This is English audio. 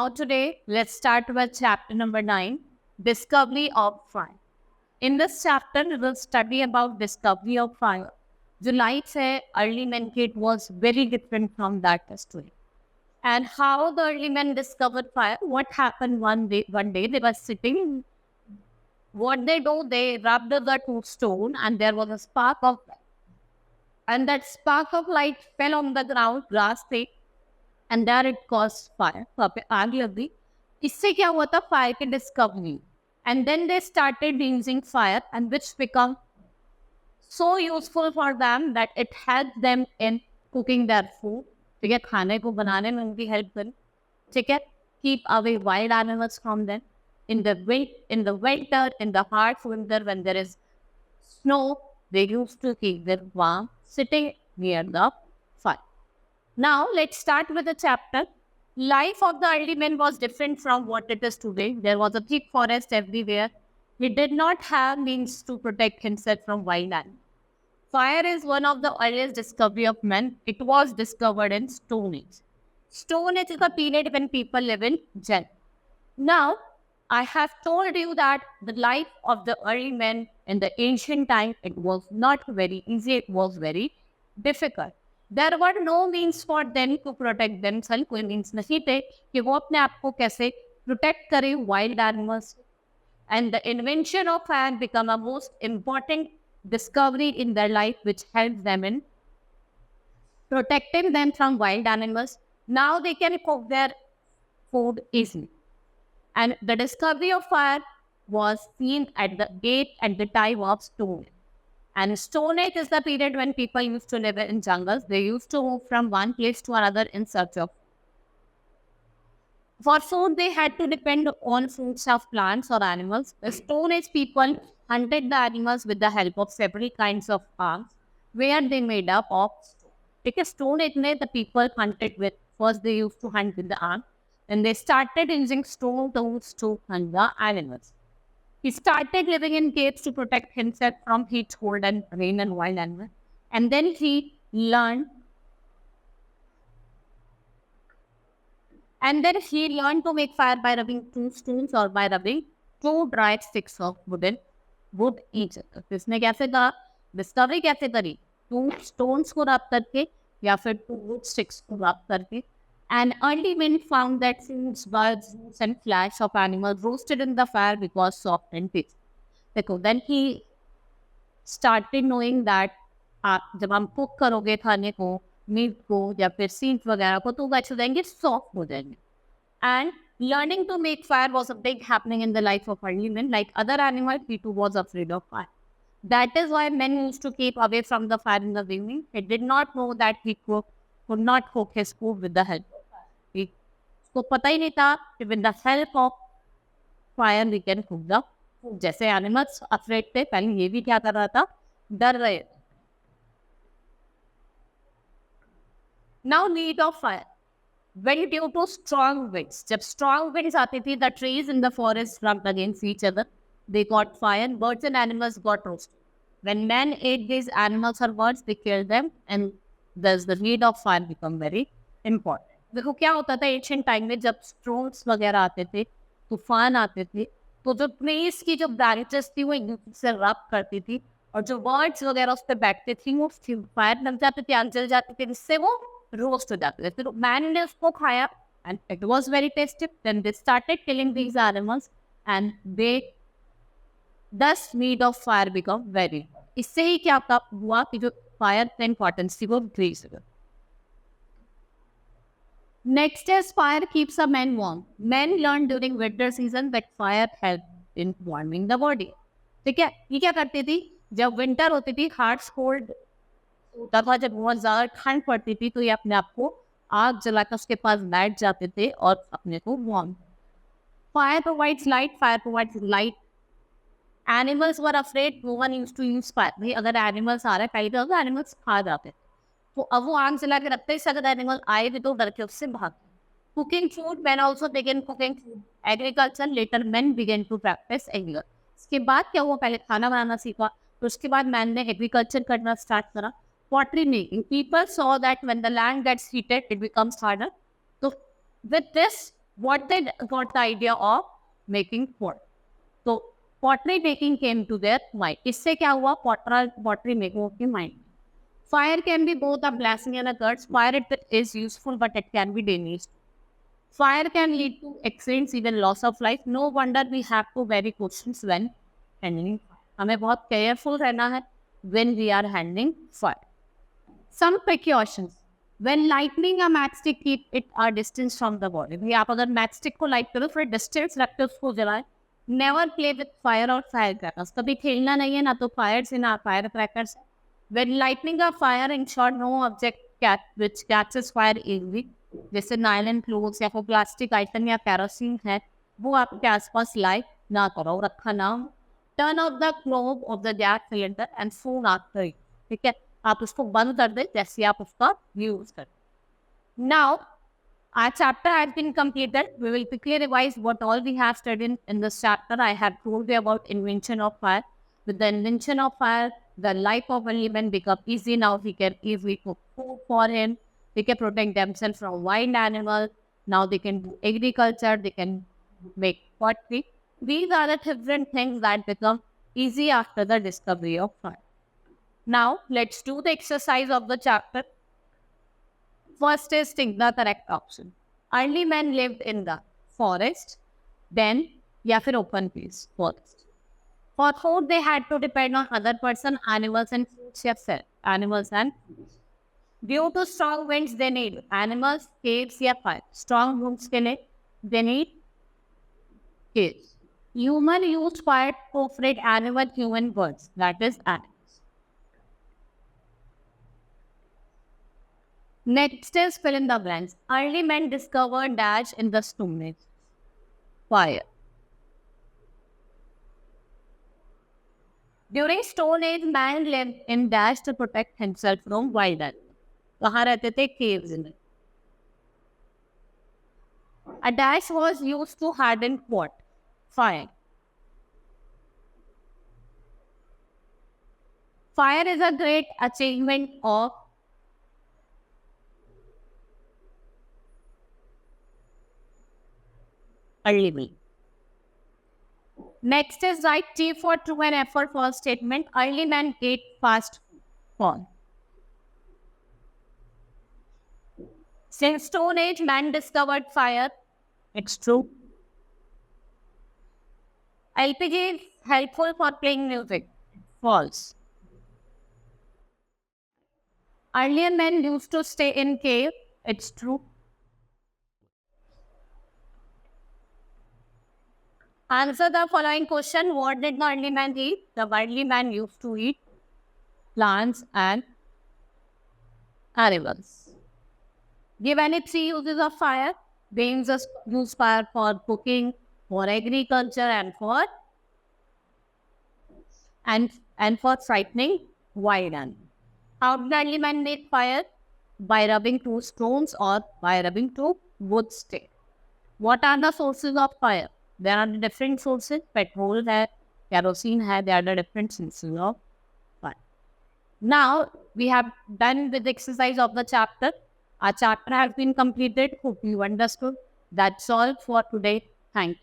Now today, let's start with chapter number 9, Discovery of Fire. In this chapter, we will study about discovery of fire. जो lights है early men के, it was very different from that history. And how the early men discovered fire, what happened one day they were sitting. What they do, they rubbed the two stone and there was a spark of light. And that spark of light fell on the ground, grass पे, and there it caused fire. वहाँ पे आग लग गई. इससे क्या हुआ था? Fire की discovery. And then they started using fire, and which become so useful for them that it helped them in cooking their food. ठीक है, खाने को बनाने में उनकी help करी. ठीक है, keep away wild animals from them. In the winter, in the harsh winter when there is snow, they used to keep them warm sitting near the fire. Now, let's start with the chapter. Life of the early men was different from what it is today. There was a thick forest everywhere. He did not have means to protect himself from wild animals. Fire is one of the earliest discovery of men. It was discovered in Stone Age. Stone Age is a period when people live in jail. Now, I have told you that the life of the early men in the ancient time, it was not very easy. It was very difficult. There were no means for them to protect themselves. कोई means नहीं थे कि वो अपने आप को कैसे protect करें wild animals. And the invention of fire became a most important discovery in their life, which helped them in protecting them from wild animals. Now they can cook their food easily. And the discovery of fire was seen at the gate at the time of Stone Age. And Stone Age is the period when people used to live in jungles. They used to move from one place to another in search of. For food, they had to depend on foods of plants or animals. The Stone Age people hunted the animals with the help of several kinds of arms, where they made up of stone. Because Stone Age, the people hunted with, first they used to hunt with the arm, and they started using stone tools to hunt the animals. He started living in caves to protect himself from heat, cold, and rain and wild animals. And then he learned to make fire by rubbing two stones or by rubbing two dry sticks of wood each other. इसने कैसे कहा? Discovery कैसे करी? Two stones को rub करके या फिर two wood sticks को rub करके. And early men found that foods, birds, roots, and flesh of animals roasted in the fire because soft and tasty. Then he started knowing that जब हम cook करोगे खाने को, मीट को या फिर सीड्स वगैरह को, तो वो अच्छे हो जाएंगे, सॉफ्ट हो जाएंगे. And learning to make fire was a big happening in the life of early men. Like other animals, he too was afraid of fire. That is why men used to keep away from the fire in the evening. He did not know that he could not cook his food with the help. उसको पता ही नहीं था कि with the help of fire we can cook the food. जैसे animals afraid थे, पहले ये भी क्या कर रहा था? डर रहे. Now need of fire. When due to strong winds. जब strong winds आती थी, the trees in the forest rubbed against each other. They got fire. Birds and animals got roasted. When men ate these animals or birds, they killed them, and thus the need of fire become very important. देखो क्या होता था Asian time में, जब storms वगैरह आते थे, तूफान आते थे, तो जो ट्रीज की जो ब्रांचेस थी वो एक दूसरे से रब करती थी, और जो बर्ड्स वगैरह उस पर बैठते थी वो फायर लग जाते थे, आग जल जाते थे, जिससे वो रोस्ट हो जाते थे. फिर मैन ने उसको खाया and it was very tasty. Then they started killing these animals and they thus need of fire become very. इससे ही क्या हुआ कि जो फायर का इंपॉर्टेंस थी वो इंक्रीज हो. Next is fire keeps a man warm. Men learn during winter season that fire helps in warming the body. ठीक है, ये क्या करती थी? जब विंटर होती थी, हार्ड कोल्ड होता था, जब बहुत ज्यादा ठंड पड़ती थी, तो ये अपने आप को आग जलाकर उसके पास बैठ जाते थे और अपने को warm. Fire provides light. Fire provides light. Animals were afraid. No one used to use fire. भाई अगर एनिमल्स आ रहे हैं, पहले तो एनिमल्स खा जाते थे, तो अब वो आग जला के रखते हैं, अगर एनिमल आए भी तो डर के उससे भाग. Cooking food. Man also begin cooking food. Agriculture. Later man begin to practise agriculture. इसके बाद क्या हुआ? पहले खाना बनाना सीखा, तो उसके बाद मैन ने एग्रीकल्चर करना स्टार्ट करा. Pottery making. People saw that when the land gets heated, it becomes harder. So with this, what they got the idea of making pot. So pottery making came to their mind. इससे क्या हुआ? Pottery making के mind. Fire can be both a blessing and a curse. Fire it is useful, but it can be dangerous. Fire can lead to accidents, even loss of life. No wonder we have to very questions when handling fire. हमें बहुत careful रहना है when we are handling fire. Some precautions. When lighting a matchstick, keep it a distance from the body. भाई आप अगर matchstick को light करो फिर distance रख के उसको जलाएं. Never play with fire or firecrackers. कभी खेलना नहीं है ना तो fire से ना firecrackers. When lighting a fire, ensure no object which catches fire easily. जैसे नायलन क्लोथ्स या फिर प्लास्टिक आइटम या कैरोसिन है वो आपके आसपास लाइट ना करो, रखा ना. Turn off the Clove of the gas cylinder and soon after it. ठीक है, आप उसको बंद कर दें जैसे आप उसका यूज करें. Now our chapter has been completed. We will quickly revise what all we have studied in this chapter. I have told you about invention of fire. With the invention of fire, the life of a human become easy. Now he can easily cook food for him. They can protect themselves from wild animals. Now they can do agriculture. They can make pottery. These are the different things that become easy after the discovery of fire. Now let's do the exercise of the chapter. First is think the correct option. Early men lived in the forest, then या फिर open place forest. For food, they had to depend on other person, animals and foods. Yes, sir. Animals and foods. Due to strong winds, they need animals, caves, या fire. Strong winds के लिए they need caves. Human used fire to feed animal, human birds. That is animals. Next is fill in the blanks. Early men discovered dash in the Stone Age. Fire. During Stone Age, man lived in dash to protect himself from wild animals. कहाँ रहते थे? Caves in it. A dash was used to harden what? Fire. Fire is a great achievement of early men. Next is write T for true and F for false statement. Early men ate fast food. Since Stone Age, man discovered fire. It's true. LPG is helpful for playing music. False. Earlier men used to stay in cave. It's true. Answer the following question. What did the early man eat? The early man used to eat plants and animals. Give any three uses of fire. They use fire for cooking, for agriculture, and for frightening wild animals. How did the early man make fire? By rubbing two stones or by rubbing two wood sticks. What are the sources of fire? There are different sources. Petrol hai, kerosene hai. There are the different sources of fire. Now we have done with the exercise of the chapter. Our chapter has been completed. Hope you understood. That's all for today. Thank you.